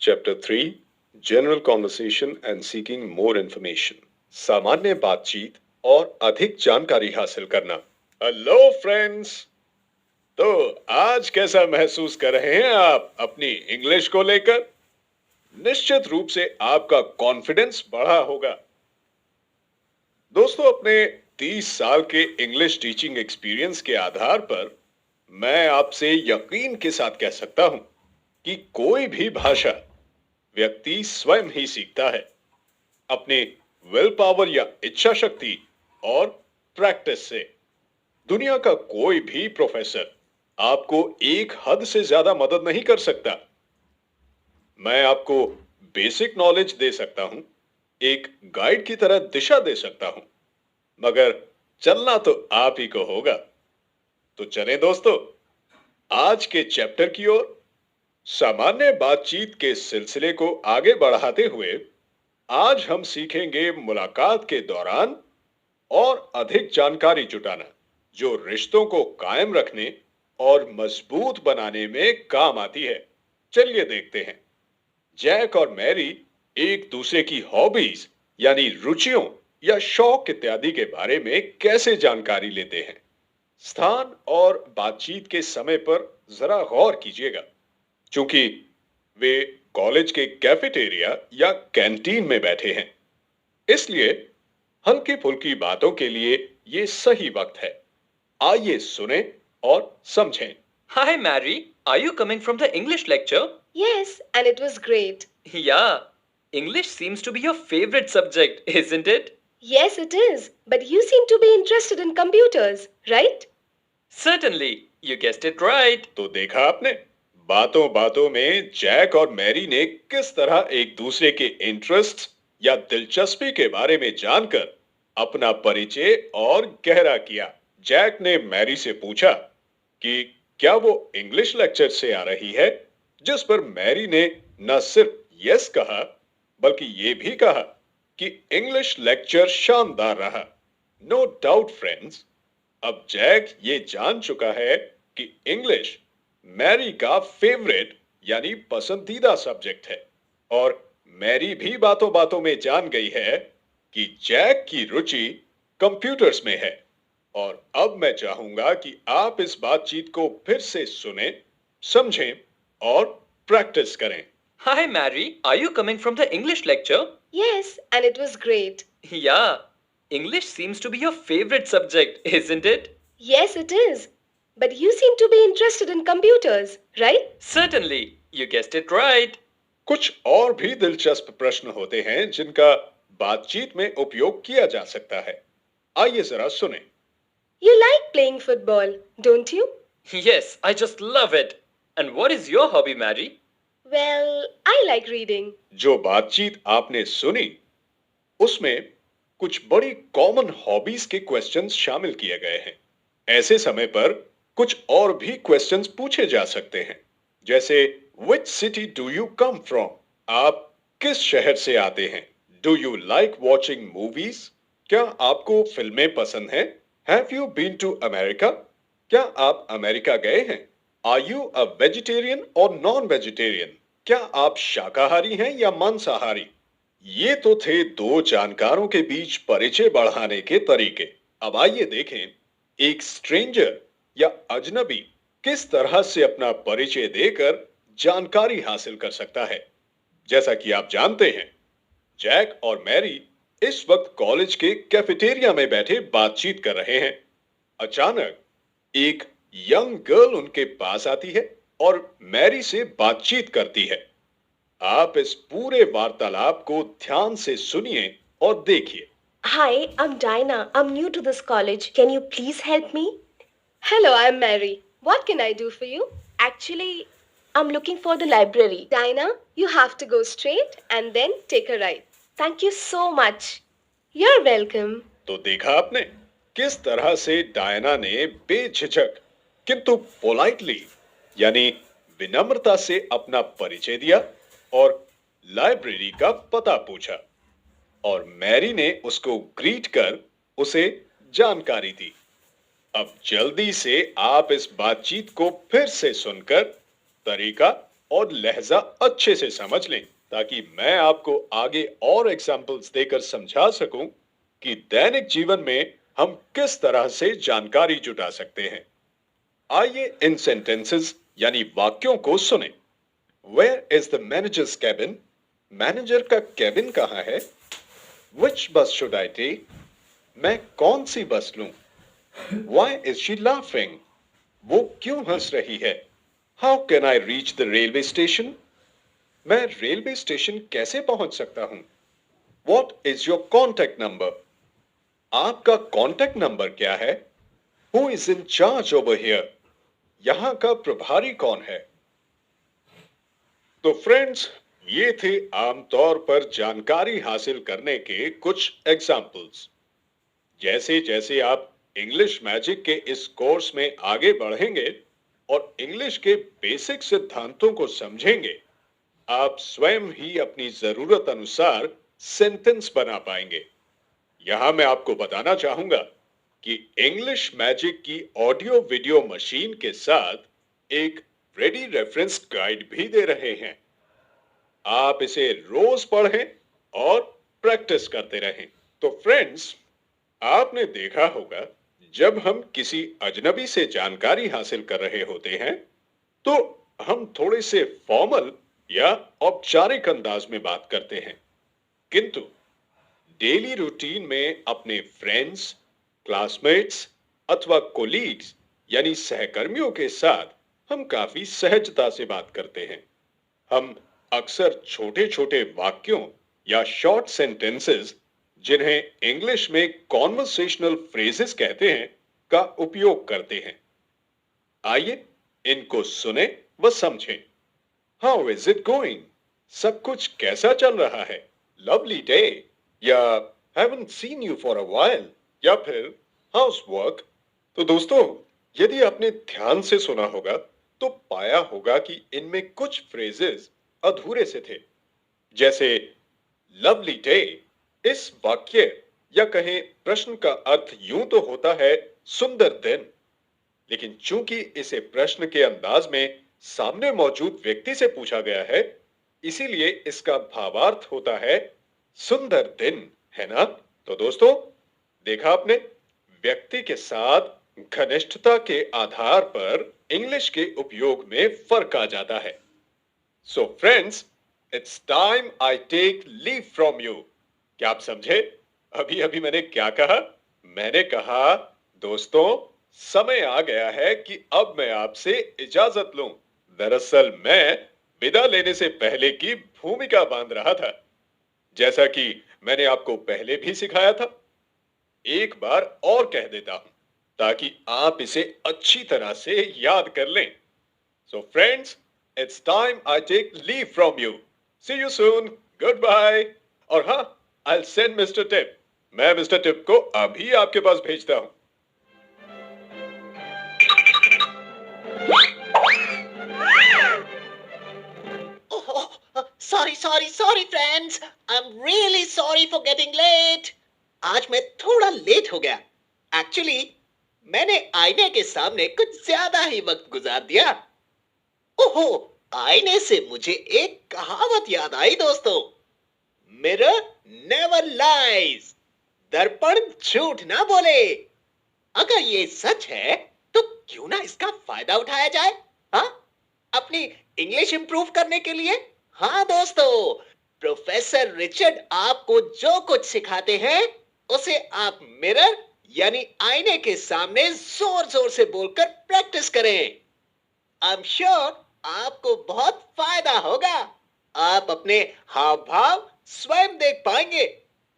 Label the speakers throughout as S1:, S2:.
S1: Chapter 3 general conversation and seeking more information. सामान्य बातचीत और अधिक जानकारी हासिल करना। Hello friends. तो आज कैसा महसूस कर रहे हैं आप अपनी इंग्लिश को लेकर? निश्चित रूप से आपका कॉन्फिडेंस बढ़ा होगा। दोस्तों, अपने 30 साल के इंग्लिश टीचिंग एक्सपीरियंस के आधार पर मैं आपसे यकीन के साथ कह सकता हूं कि कोई भी भाषा व्यक्ति स्वयं ही सीखता है, अपने विल पावर या इच्छा शक्ति और प्रैक्टिस से। दुनिया का कोई भी प्रोफेसर आपको एक हद से ज्यादा मदद नहीं कर सकता। मैं आपको बेसिक नॉलेज दे सकता हूं, एक गाइड की तरह दिशा दे सकता हूं, मगर चलना तो आप ही को होगा। तो चलें दोस्तों, आज के चैप्टर की ओर। सामान्य बातचीत के सिलसिले को आगे बढ़ाते हुए आज हम सीखेंगे मुलाकात के दौरान और अधिक जानकारी जुटाना, जो रिश्तों को कायम रखने और मजबूत बनाने में काम आती है। चलिए देखते हैं। जैक और मैरी एक दूसरे की हॉबीज यानी रुचियों या शौक इत्यादि के बारे में कैसे जानकारी लेते हैं। स्थान और बातचीत के समय पर जरा गौर कीजिएगा। चूंकि वे कॉलेज के कैफेटेरिया या कैंटीन में बैठे हैं, इसलिए हल्की फुल्की बातों के लिए ये सही वक्त है। आइए सुने और समझें।
S2: Hi, Mary. Are you coming from the English lecture?
S3: Yes, and it was great.
S2: Yeah. English seems to be your favorite subject, isn't it?
S3: Yes, it is. But you seem to be interested in computers, right?
S2: Certainly. You guessed it right.
S1: तो देखा आपने, बातों बातों में Jack और Mary ने किस तरह एक दूसरे के इंटरेस्ट या दिलचस्पी के बारे में जानकर अपना परिचय और गहरा किया। जैक ने मैरी से पूछा कि क्या वो इंग्लिश लेक्चर से आ रही है, जिस पर मैरी ने न सिर्फ यस कहा, बल्कि ये भी कहा कि इंग्लिश लेक्चर शानदार रहा। नो डाउट फ्रेंड्स, अब जैक ये जान चुका है कि इंग्लिश मैरी का फेवरेट यानी पसंदीदा सब्जेक्ट है, और मैरी भी बातों बातों में जान गई है कि जैक की रुचि कंप्यूटर्स में है। और अब मैं चाहूंगा कि आप इस बातचीत को फिर से सुने, समझें और प्रैक्टिस करें।
S2: Hi, Mary. Are you coming from the English lecture?
S3: Yes, and it was great.
S2: Yeah. English seems to be your favorite subject, isn't it?
S3: Yes, it is. But you seem to be interested in computers, right?
S2: Certainly. You guessed it right.
S1: कुछ और भी दिलचस्प प्रश्न होते हैं जिनका बातचीत में उपयोग किया जा सकता है। आइए जरा सुने।
S3: You like playing football, don't you?
S2: Yes, I just love it. And what is your hobby, Mary?
S3: Well, I like reading.
S1: जो बातचीत आपने सुनी, उसमें कुछ बड़ी कॉमन हॉबीज के क्वेश्चंस शामिल किए गए हैं। ऐसे समय पर कुछ और भी क्वेश्चंस पूछे जा सकते हैं, जैसे Which city do you come from? आप किस शहर से आते हैं? Do you like watching movies? क्या आपको फिल्में पसंद हैं? Have you been to America? क्या आप अमेरिका गए हैं? Are you a vegetarian or non-vegetarian? क्या आप शाकाहारी हैं या मांसाहारी? ये तो थे दो जानकारों के बीच परिचय बढ़ाने के तरीके। अब आइए देखें, एक स्ट्रेंजर या अजनबी किस तरह से अपना परिचय देकर जानकारी हासिल कर सकता है। जैसा कि आप जानते हैं, जैक और मैरी इस वक्त कॉलेज के कैफेटेरिया में बैठे बातचीत कर रहे हैं। अचानक एक यंग गर्ल उनके पास आती है और मैरी से बातचीत करती है। आप इस पूरे वार्तालाप को ध्यान से सुनिए और देखिए।
S4: Hi, I'm Dinah. I'm new to this college. Can you please help me?
S3: Hello, I'm Mary. What can I do for you?
S4: Actually, I'm looking for the library.
S3: Dinah, you have to go straight and then take a right.
S4: Thank you so much.
S3: You're welcome.
S1: तो देखा आपने किस तरह से Diana ने बेझिझक किंतु politely यानी विनम्रता से अपना परिचय दिया और लाइब्रेरी का पता पूछा, और मैरी ने उसको ग्रीट कर उसे जानकारी दी। अब जल्दी से आप इस बातचीत को फिर से सुनकर तरीका और लहजा अच्छे से समझ लें, ताकि मैं आपको आगे और एग्जाम्पल्स देकर समझा सकूं कि दैनिक जीवन में हम किस तरह से जानकारी जुटा सकते हैं। आइए इन सेंटेंसेस यानी वाक्यों को सुने। Where is the manager's cabin? Manager का केबिन कहाँ है? Which bus should I take? मैं कौन सी बस लूं? Why is she laughing? वो क्यों हंस रही है? How can I reach the railway station? मैं रेलवे स्टेशन कैसे पहुंच सकता हूं? What is your contact number? आपका कांटेक्ट नंबर क्या है? Who is in charge over here? यहां का प्रभारी कौन है? तो फ्रेंड्स, ये थे आमतौर पर जानकारी हासिल करने के कुछ एग्जाम्पल्स। जैसे जैसे आप इंग्लिश मैजिक के इस कोर्स में आगे बढ़ेंगे और इंग्लिश के बेसिक सिद्धांतों को समझेंगे, आप स्वयं ही अपनी जरूरत अनुसार सेंटेंस बना पाएंगे। यहां मैं आपको बताना चाहूंगा कि इंग्लिश मैजिक की ऑडियो वीडियो मशीन के साथ एक रेडी रेफरेंस गाइड भी दे रहे हैं। आप इसे रोज पढ़ें और प्रैक्टिस करते रहें। तो फ्रेंड्स, आपने देखा होगा, जब हम किसी अजनबी से जानकारी हासिल कर रहे होते हैं तो हम थोड़े से फॉर्मल या औपचारिक अंदाज में बात करते हैं, किंतु डेली रूटीन में अपने फ्रेंड्स, क्लासमेट्स अथवा कोलीग्स यानी सहकर्मियों के साथ हम काफी सहजता से बात करते हैं। हम अक्सर छोटे छोटे वाक्यों या शॉर्ट सेंटेंसेस, जिन्हें इंग्लिश में कॉन्वर्सेशनल फ्रेजेस कहते हैं, का उपयोग करते हैं। आइए इनको सुने व समझें। How is it going? सब कुछ कैसा चल रहा है? लवली डे, या haven't seen you for a while, या फिर हाउस वर्क। तो दोस्तों, यदि आपने ध्यान से सुना होगा तो पाया होगा कि इनमें कुछ फ्रेजेस अधूरे से थे। जैसे लवली डे, इस वाक्य या कहें प्रश्न का अर्थ यूं तो होता है सुंदर दिन, लेकिन चूंकि इसे प्रश्न के अंदाज में सामने मौजूद व्यक्ति से पूछा गया है, इसीलिए इसका भावार्थ होता है सुंदर दिन, है ना? तो दोस्तों, देखा आपने, व्यक्ति के साथ घनिष्ठता के आधार पर इंग्लिश के उपयोग में फर्क आ जाता है। So friends, it's time I take leave from you. क्या आप समझे अभी अभी मैंने क्या कहा? मैंने कहा, दोस्तों, समय आ गया है कि अब मैं आपसे इजाजत लूं। दरअसल मैं विदा लेने से पहले की भूमिका बांध रहा था, जैसा कि मैंने आपको पहले भी सिखाया था। एक बार और कह देता हूं ताकि आप इसे अच्छी तरह से याद कर लें। So friends, it's time I take leave from you. See you soon, goodbye. और हाँ, I will send mister tip. मैं मिस्टर टिप को अभी आपके पास भेजता हूं।
S5: Sorry, friends. I'm really sorry for getting late. आज मैं थोड़ा लेट हो गया। Actually, मैंने आईने के सामने कुछ ज्यादा ही वक्त गुजार दिया। ओहो, आईने से मुझे एक कहावत याद आई दोस्तों। Mirror never lies. दर्पण झूठ ना बोले। अगर ये सच है, तो क्यों ना इसका फायदा उठाया जाए? हाँ, अपनी इंग्लिश इंप्रूव करने के लिए। हाँ दोस्तों, प्रोफेसर रिचर्ड आपको जो कुछ सिखाते हैं, उसे आप मिरर यानी आईने के सामने जोर जोर से बोलकर प्रैक्टिस करें। आई एम श्योर आपको बहुत फायदा होगा। आप अपने हाव भाव स्वयं देख पाएंगे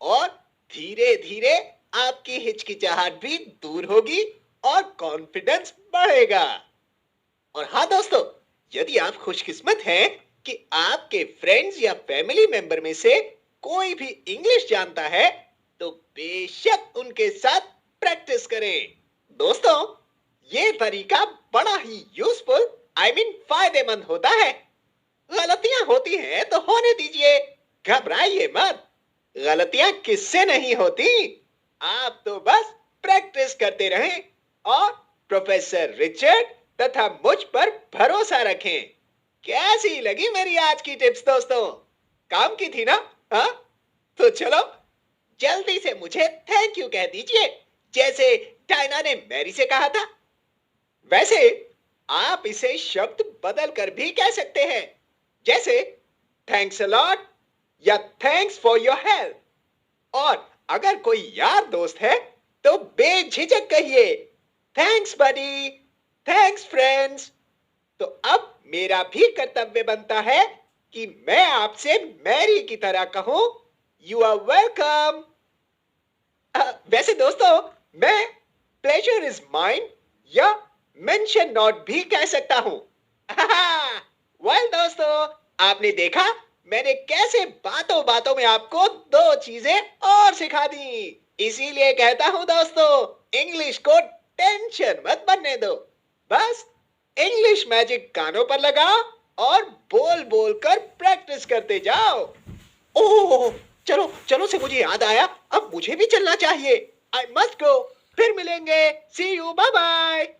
S5: और धीरे धीरे आपकी हिचकिचाहट भी दूर होगी और कॉन्फिडेंस बढ़ेगा। और हाँ दोस्तों, यदि आप खुशकिस्मत हैं कि आपके फ्रेंड्स या फैमिली मेंबर में से कोई भी इंग्लिश जानता है, तो बेशक उनके साथ प्रैक्टिस करें। दोस्तों, ये तरीका बड़ा ही यूजफुल, फायदेमंद होता है। गलतियां होती हैं तो होने दीजिए, घबराइए मत। गलतियां किससे नहीं होती? आप तो बस प्रैक्टिस करते रहें और प्रोफेसर रिचर्ड तथा मुझ पर भरोसा रखें। कैसी लगी मेरी आज की टिप्स दोस्तों? काम की थी ना? हाँ? तो चलो जल्दी से मुझे थैंक यू कह दीजिए, जैसे डायना ने मैरी से कहा था। वैसे आप इसे शब्द बदल कर भी कह सकते हैं, जैसे थैंक्स अ लॉट या थैंक्स फॉर योर हेल्प। और अगर कोई यार दोस्त है तो बेझिझक कहिए थैंक्स बडी, थैंक्स फ्रेंड्स। तो अब मेरा भी कर्तव्य बनता है कि मैं आपसे मैरी की तरह कहूं यू आर वेलकम। वैसे दोस्तों, मैं प्लेजर इज माइन या मेंशन नॉट भी कह सकता हूं। वेल दोस्तों, आपने देखा मैंने कैसे बातों बातों में आपको दो चीजें और सिखा दी। इसीलिए कहता हूं दोस्तों, इंग्लिश को टेंशन मत बनने दो। बस इंग्लिश मैजिक कानों पर लगाओ और बोल बोल कर प्रैक्टिस करते जाओ। ओह, चलो चलो से मुझे याद आया, अब मुझे भी चलना चाहिए। I must go. फिर मिलेंगे। सी यू, बाय बाय।